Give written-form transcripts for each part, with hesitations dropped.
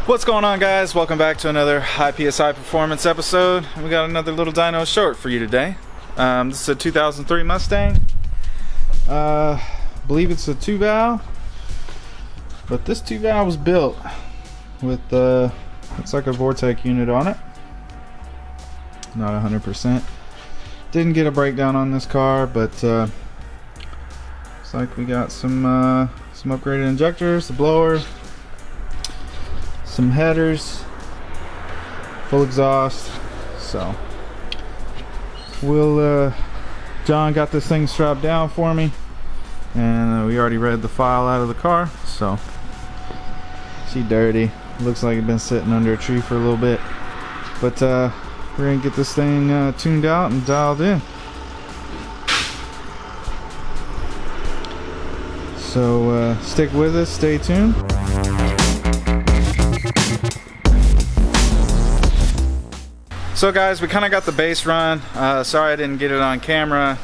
What's going on, guys? Welcome back to another high PSI performance episode. We got another little dyno short for you today. This is a 2003 Mustang. Believe it's a 2-valve, but this 2-valve was built with it's like a Vortec unit on it. Not 100%. Didn't get a breakdown on this car, but looks like we got some upgraded injectors, the blower, some headers, full exhaust. So we'll John got this thing strapped down for me, and we already read the file out of the car. So she dirty, looks like it's been sitting under a tree for a little bit, but we're gonna get this thing tuned out and dialed in. So stick with us, stay tuned. So guys, we kind of got the base run. Sorry I didn't get it on camera.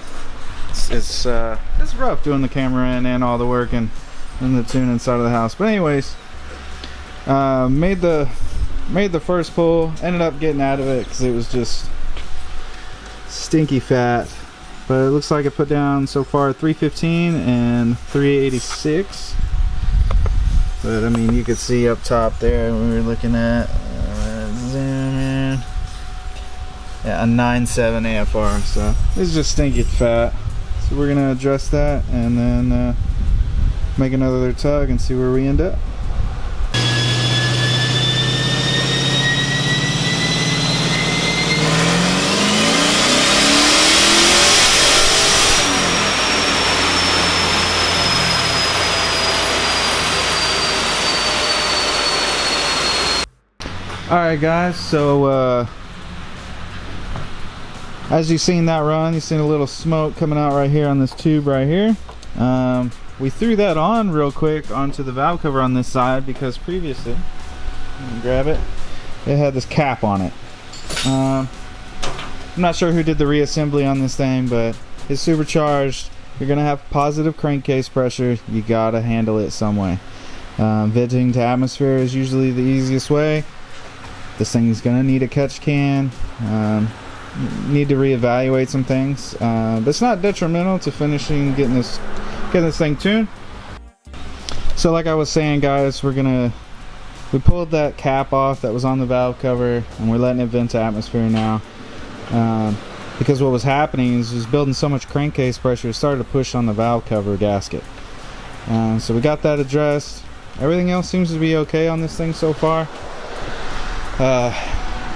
It's rough doing the camera and all the work and the tune inside of the house. But anyways, made the first pull. Ended up getting out of it because it was just stinky fat. But it looks like it put down so far 315 and 386. But I mean, you could see up top there we were looking at zoom in. Yeah, a 9.7 AFR, so it's just stinky fat. So we're gonna address that and then make another tug and see where we end up. Alright guys, so as you've seen that run, you've seen a little smoke coming out right here on this tube right here. We threw that on real quick onto the valve cover on this side because previously, let me grab it, it had this cap on it. I'm not sure who did the reassembly on this thing, but it's supercharged. You're gonna have positive crankcase pressure. You gotta handle it some way. Venting to atmosphere is usually the easiest way. This thing's gonna need a catch can. Need to reevaluate some things, but it's not detrimental to finishing getting this thing tuned. So like I was saying, guys, we pulled that cap off that was on the valve cover, and we're letting it vent to atmosphere now, because what was happening is it was building so much crankcase pressure, it started to push on the valve cover gasket. So we got that addressed. Everything else seems to be okay on this thing so far.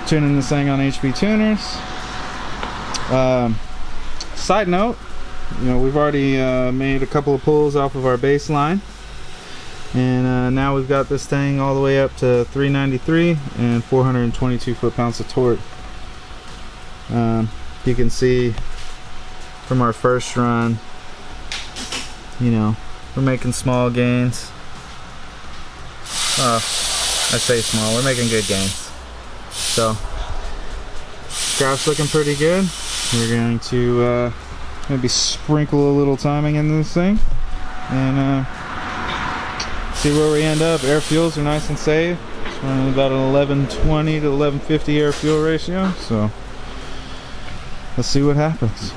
Tuning this thing on HB tuners. Side note, we've already made a couple of pulls off of our baseline, and now we've got this thing all the way up to 393 and 422 foot-pounds of torque. You can see from our first run, we're making small gains. I say small, we're making good gains. So graph's looking pretty good. We're going to maybe sprinkle a little timing into this thing and see where we end up. Air fuels are nice and safe. It's running about an 1120 to 1150 air fuel ratio. So let's see what happens.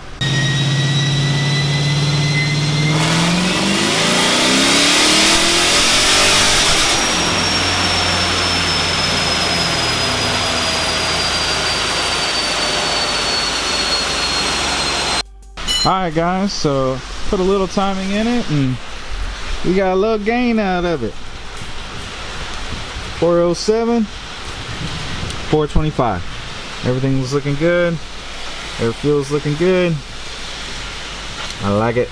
Alright guys, so put a little timing in it and we got a little gain out of it. 407, 425. Everything was looking good. Air fuel's looking good. I like it.